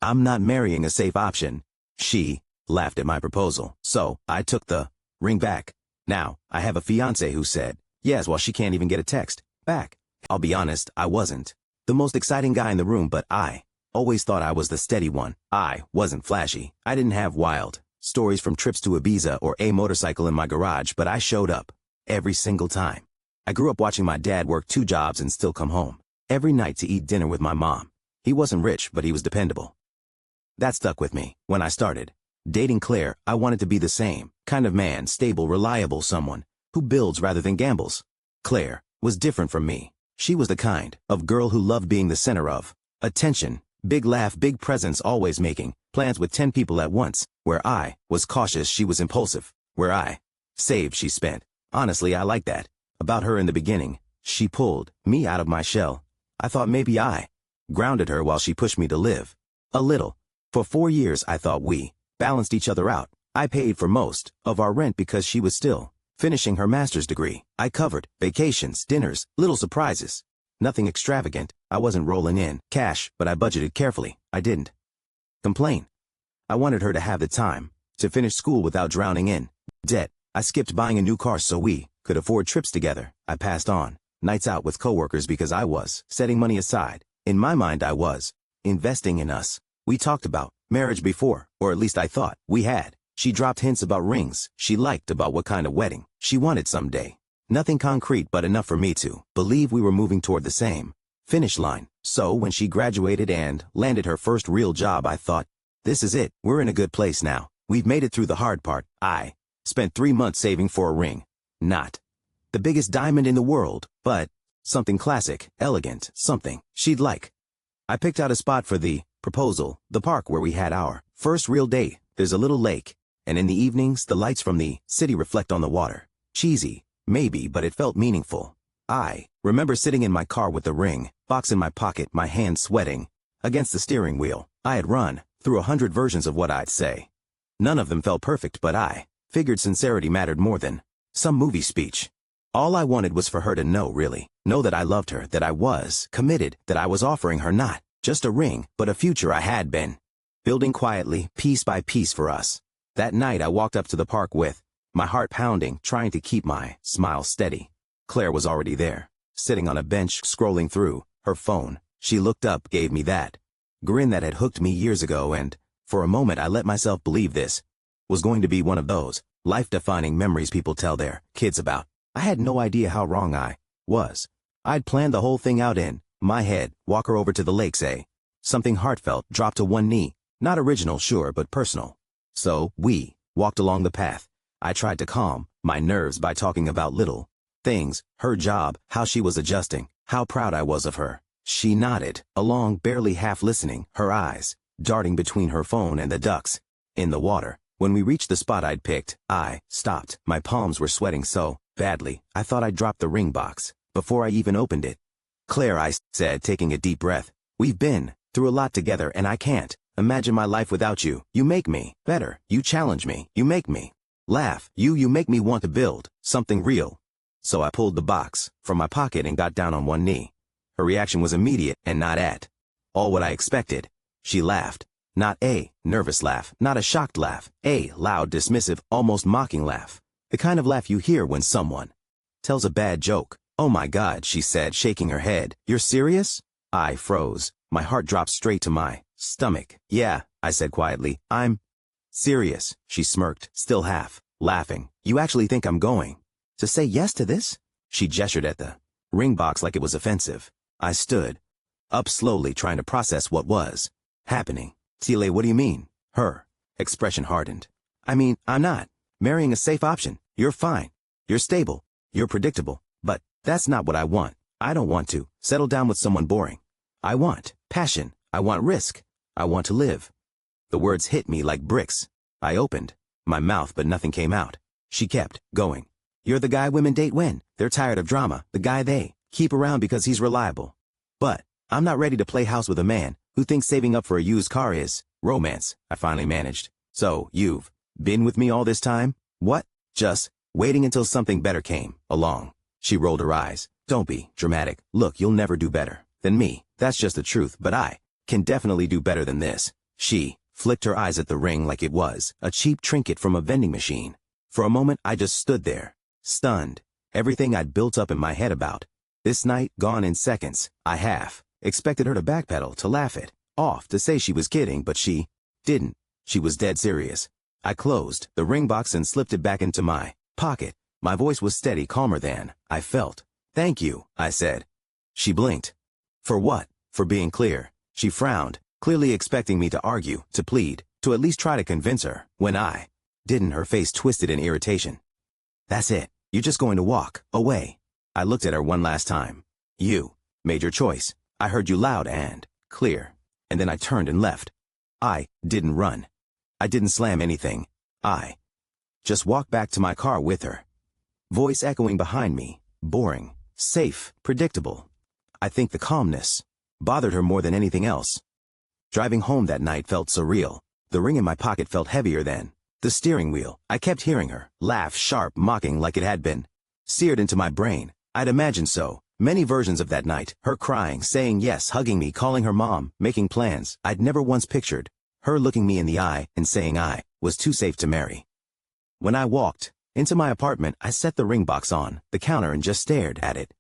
I'm not marrying a safe option. She laughed at my proposal, so I took the ring back. Now, I have a fiance who said, yes, well, she can't even get a text back. I'll be honest, I wasn't the most exciting guy in the room, but I always thought I was the steady one. I wasn't flashy. I didn't have wild stories from trips to Ibiza or a motorcycle in my garage, but I showed up every single time. I grew up watching my dad work 2 jobs and still come home every night to eat dinner with my mom. He wasn't rich, but he was dependable. That stuck with me. When I started dating Claire, I wanted to be the same kind of man, stable, reliable, someone who builds rather than gambles. Claire was different from me. She was the kind of girl who loved being the center of attention, big laugh, big presence, always making plans with 10 people at once. Where I was cautious, she was impulsive. Where I saved, she spent. Honestly, I liked that about her in the beginning. She pulled me out of my shell. I thought maybe I grounded her while she pushed me to live a little. For 4 years, I thought we balanced each other out. I paid for most of our rent because she was still finishing her master's degree. I covered vacations, dinners, little surprises. Nothing extravagant. I wasn't rolling in cash, but I budgeted carefully. I didn't complain. I wanted her to have the time to finish school without drowning in debt. I skipped buying a new car so we could afford trips together. I passed on nights out with coworkers because I was setting money aside. In my mind, I was investing in us. We talked about marriage before, or at least I thought we had. She dropped hints about rings she liked, about what kind of wedding she wanted someday. Nothing concrete, but enough for me to believe we were moving toward the same finish line. So when she graduated and landed her first real job, I thought, this is it. We're in a good place now. We've made it through the hard part. I spent 3 months saving for a ring. Not the biggest diamond in the world, but something classic, elegant, something she'd like. I picked out a spot for the proposal, the park where we had our first real date. There's a little lake, and in the evenings, the lights from the city reflect on the water. Cheesy, maybe, but it felt meaningful. I remember sitting in my car with the ring box in my pocket, my hands sweating against the steering wheel. I had run through 100 versions of what I'd say. None of them felt perfect, but I figured sincerity mattered more than some movie speech. All I wanted was for her to know, really, know that I loved her, that I was committed, that I was offering her not just a ring, but a future I had been building quietly, piece by piece for us. That night, I walked up to the park with my heart pounding, trying to keep my smile steady. Claire was already there, sitting on a bench, scrolling through her phone. She looked up, gave me that grin that had hooked me years ago, and for a moment I let myself believe this was going to be one of those life-defining memories people tell their kids about. I had no idea how wrong I was. I'd planned the whole thing out in my head. Walk her over to the lake, say something heartfelt, drop to one knee. Not original, sure, but personal. So we walked along the path. I tried to calm my nerves by talking about little things, her job, how she was adjusting, how proud I was of her. She nodded along, barely half listening, her eyes darting between her phone and the ducks in the water. When we reached the spot I'd picked, I stopped. My palms were sweating so badly, I thought I'd dropped the ring box before I even opened it. Claire, I said, taking a deep breath, we've been through a lot together, and I can't imagine my life without you. You make me better. You challenge me. You make me laugh. You make me want to build something real. So I pulled the box from my pocket and got down on one knee. Her reaction was immediate and not at all what I expected. She laughed. Not a nervous laugh, not a shocked laugh, a loud, dismissive, almost mocking laugh. The kind of laugh you hear when someone tells a bad joke. Oh my God, she said, shaking her head. You're serious? I froze. My heart dropped straight to my stomach. Yeah, I said quietly. I'm serious. She smirked, still half laughing. You actually think I'm going to say yes to this? She gestured at the ring box like it was offensive. I stood up slowly, trying to process what was happening. Tile, what do you mean? Her expression hardened. I mean, I'm not marrying a safe option. You're fine. You're stable. You're predictable. But that's not what I want. I don't want to settle down with someone boring. I want passion. I want risk. I want to live. The words hit me like bricks. I opened my mouth, but nothing came out. She kept going. You're the guy women date when they're tired of drama, the guy they keep around because he's reliable. But I'm not ready to play house with a man who thinks saving up for a used car is romance, I finally managed. So you've been with me all this time? What? Just waiting until something better came along. She rolled her eyes. Don't be dramatic. Look, you'll never do better than me. That's just the truth, but I can definitely do better than this. She flicked her eyes at the ring like it was a cheap trinket from a vending machine. For a moment, I just stood there, stunned. Everything I'd built up in my head about this night gone in seconds. I half expected her to backpedal, to laugh it off, to say she was kidding, but she didn't. She was dead serious. I closed the ring box and slipped it back into my pocket. My voice was steady, calmer than I felt. "Thank you," I said. She blinked. "For what?" "For being clear." She frowned, clearly expecting me to argue, to plead, to at least try to convince her. When I didn't, her face twisted in irritation. "That's it. You're just going to walk away." I looked at her one last time. "You made your choice. I heard you loud and clear." And then I turned and left. I didn't run. I didn't slam anything. I just walked back to my car with her. Voice echoing behind me. Boring. Safe. Predictable. I think the calmness bothered her more than anything else. Driving home that night felt surreal. The ring in my pocket felt heavier than the steering wheel. I kept hearing her laugh, sharp, mocking, like it had been seared into my brain. I'd imagined so many versions of that night. Her crying, saying yes, hugging me, calling her mom, making plans. I'd never once pictured her looking me in the eye and saying I was too safe to marry. When I walked into my apartment, I set the ring box on the counter and just stared at it.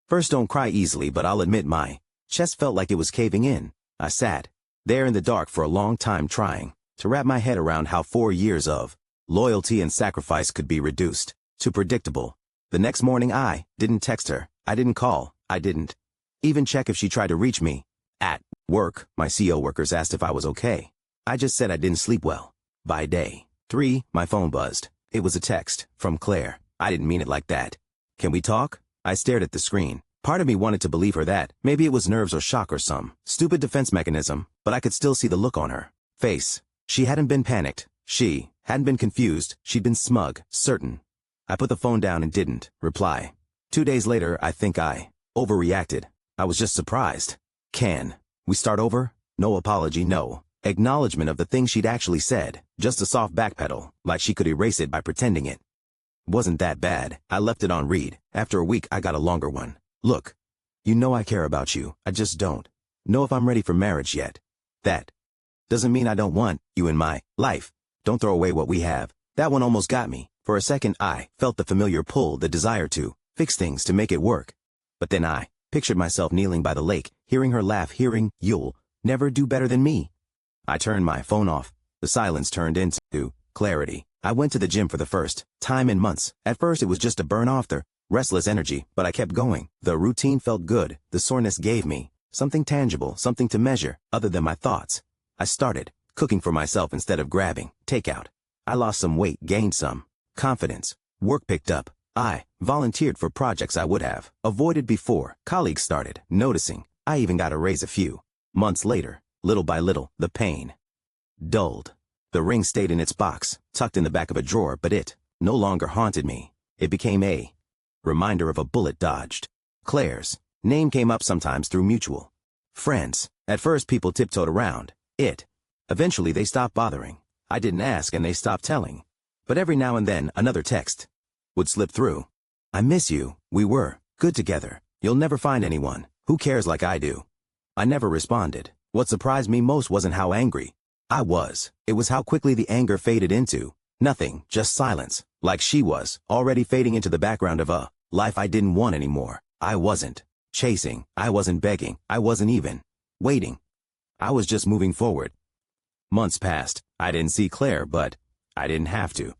First, don't cry easily, but I'll admit my chest felt like it was caving in. I sat there in the dark for a long time, trying to wrap my head around how 4 years of loyalty and sacrifice could be reduced to predictable. The next morning, I didn't text her. I didn't call. I didn't even check if she tried to reach me. At work, my CO workers asked if I was okay. I just said I didn't sleep well. By day 3, my phone buzzed. It was a text from Claire. I didn't mean it like that. "Can we talk?" I stared at the screen. Part of me wanted to believe her that maybe it was nerves or shock or some stupid defense mechanism, but I could still see the look on her face. She hadn't been panicked. She hadn't been confused. She'd been smug, certain. I put the phone down and didn't reply. 2 days later, I think I overreacted. I was just surprised. "Can we start over?" No apology, no acknowledgement of the thing she'd actually said. Just a soft backpedal, like she could erase it by pretending it wasn't that bad. I left it on read. After a week, I got a longer one. "Look, you know I care about you. I just don't know if I'm ready for marriage yet. That doesn't mean I don't want you in my life. Don't throw away what we have." That one almost got me. For a second, I felt the familiar pull, the desire to fix things, to make it work. But then I pictured myself kneeling by the lake, hearing her laugh, hearing, "You'll never do better than me." I turned my phone off. The silence turned into clarity. I went to the gym for the first time in months. At first, it was just to burn off the restless energy, but I kept going. The routine felt good. The soreness gave me something tangible, something to measure, other than my thoughts. I started cooking for myself instead of grabbing takeout. I lost some weight, gained some confidence. Work picked up. I volunteered for projects I would have avoided before. Colleagues started noticing. I even got a raise a few months later. Little by little, the pain dulled. The ring stayed in its box, tucked in the back of a drawer, but it no longer haunted me. It became a reminder of a bullet dodged. Claire's name came up sometimes through mutual friends. At first, people tiptoed around it. Eventually, they stopped bothering. I didn't ask and they stopped telling. But every now and then, another text would slip through. "I miss you. We were good together. You'll never find anyone who cares like I do." I never responded. What surprised me most wasn't how angry I was. It was how quickly the anger faded into nothing, just silence, like she was already fading into the background of a life I didn't want anymore. I wasn't chasing. I wasn't begging. I wasn't even waiting. I was just moving forward. Months passed. I didn't see Claire, but I didn't have to.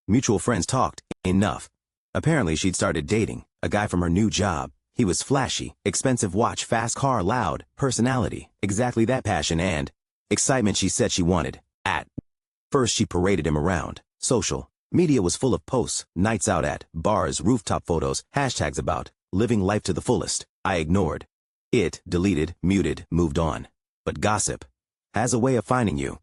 Mutual friends talked enough. Apparently, she'd started dating a guy from her new job. He was flashy, expensive watch, fast car, loud personality, exactly that passion and excitement she said she wanted. At first, she paraded him around. Social media was full of posts, nights out at bars, rooftop photos, hashtags about living life to the fullest. I ignored it, deleted, muted, moved on. But gossip has a way of finding you.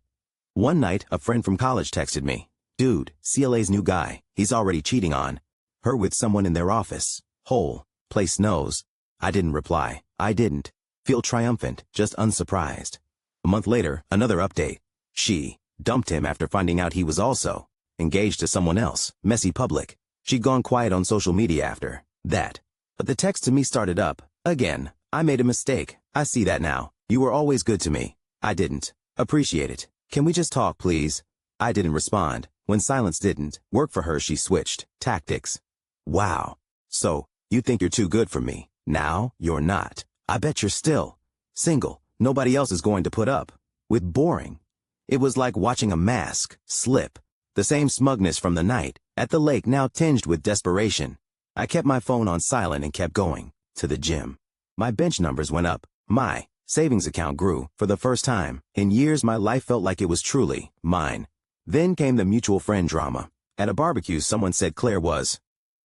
One night, a friend from college texted me, "Dude, CLA's new guy, he's already cheating on her with someone in their office. Whole place knows." I didn't reply. I didn't feel triumphant, just unsurprised. A month later, another update. She dumped him after finding out he was also engaged to someone else. Messy public. She'd gone quiet on social media after that. But the text to me started up again. "I made a mistake. I see that now. You were always good to me." I didn't Appreciate it. Can we just talk, please? I didn't respond. When silence didn't work for her, she switched tactics. Wow. So, you think you're too good for me. Now, you're not. I bet you're still single. Nobody else is going to put up with boring. It was like watching a mask slip. The same smugness from the night at the lake, now tinged with desperation. I kept my phone on silent and kept going to the gym. My bench numbers went up. My savings account grew. For the first time in years, my life felt like it was truly mine. Then came the mutual friend drama. At a barbecue, someone said Claire was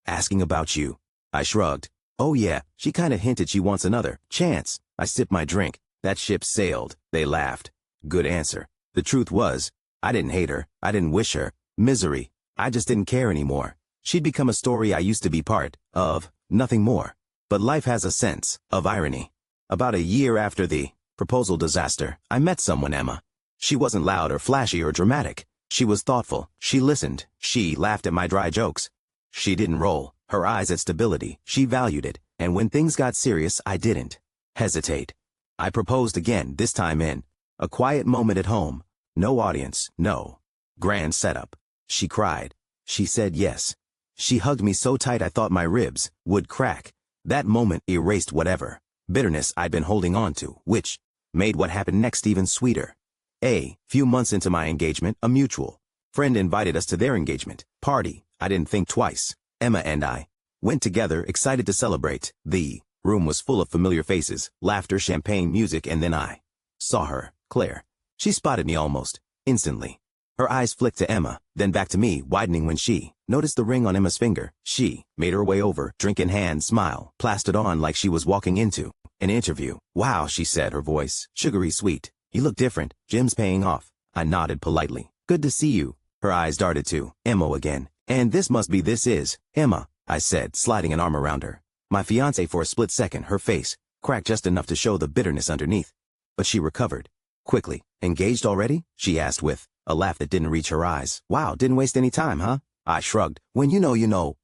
asking about you. I shrugged. Oh yeah, she kinda hinted she wants another chance. I sipped my drink. That ship sailed. They laughed. Good answer. The truth was, I didn't hate her. I didn't wish her misery. I just didn't care anymore. She'd become a story I used to be part of, nothing more. But life has a sense of irony. About a year after the proposal disaster, I met someone, Emma. She wasn't loud or flashy or dramatic. She was thoughtful. She listened. She laughed at my dry jokes. She didn't roll her eyes at stability. She valued it. And when things got serious, I didn't hesitate. I proposed again, this time in a quiet moment at home. No audience, no grand setup. She cried. She said yes. She hugged me so tight I thought my ribs would crack. That moment erased whatever bitterness I'd been holding on to, which made what happened next even sweeter. A few months into my engagement, a mutual friend invited us to their engagement party. I didn't think twice. Emma and I went together, excited to celebrate. The room was full of familiar faces, laughter, champagne, music, and then I saw her, Claire. She spotted me almost instantly. Her eyes flicked to Emma, then back to me, widening when she noticed the ring on Emma's finger. She made her way over, drink in hand, smile, plastered on like she was walking into an interview. Wow, she said, her voice sugary sweet. You look different. Gym's paying off. I nodded politely. Good to see you. Her eyes darted to Emma again. And this is Emma, I said, sliding an arm around her. My fiance. For a split second, her face cracked just enough to show the bitterness underneath. But she recovered quickly. Engaged already? She asked with a laugh that didn't reach her eyes. Wow, didn't waste any time, huh? I shrugged. When you know.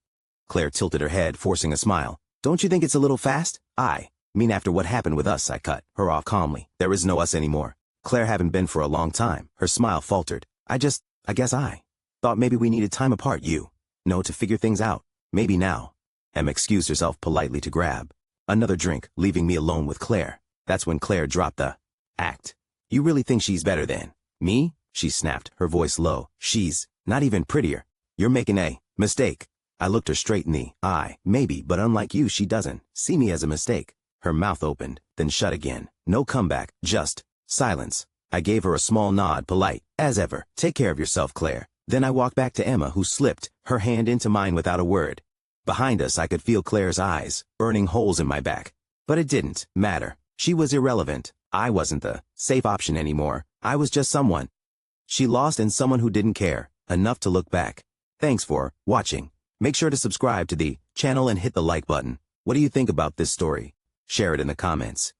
Claire tilted her head, forcing a smile. Don't you think it's a little fast? I mean, after what happened with us. I cut her off calmly. There is no us anymore. Claire haven't been for a long time. Her smile faltered. I guess I thought maybe we needed time apart, you know, to figure things out. Maybe now. Em excused herself politely to grab another drink, leaving me alone with Claire. That's when Claire dropped the act. You really think she's better than me? She snapped, her voice low. She's not even prettier. You're making a mistake. I looked her straight in the eye. Maybe, but unlike you, she doesn't see me as a mistake. Her mouth opened, then shut again. No comeback, just silence. I gave her a small nod, polite as ever. Take care of yourself, Claire. Then I walked back to Emma, who slipped her hand into mine without a word. Behind us, I could feel Claire's eyes burning holes in my back. But it didn't matter. She was irrelevant. I wasn't the safe option anymore. I was just someone she lost, and someone who didn't care enough to look back. Thanks for watching. Make sure to subscribe to the channel and hit the like button. What do you think about this story? Share it in the comments.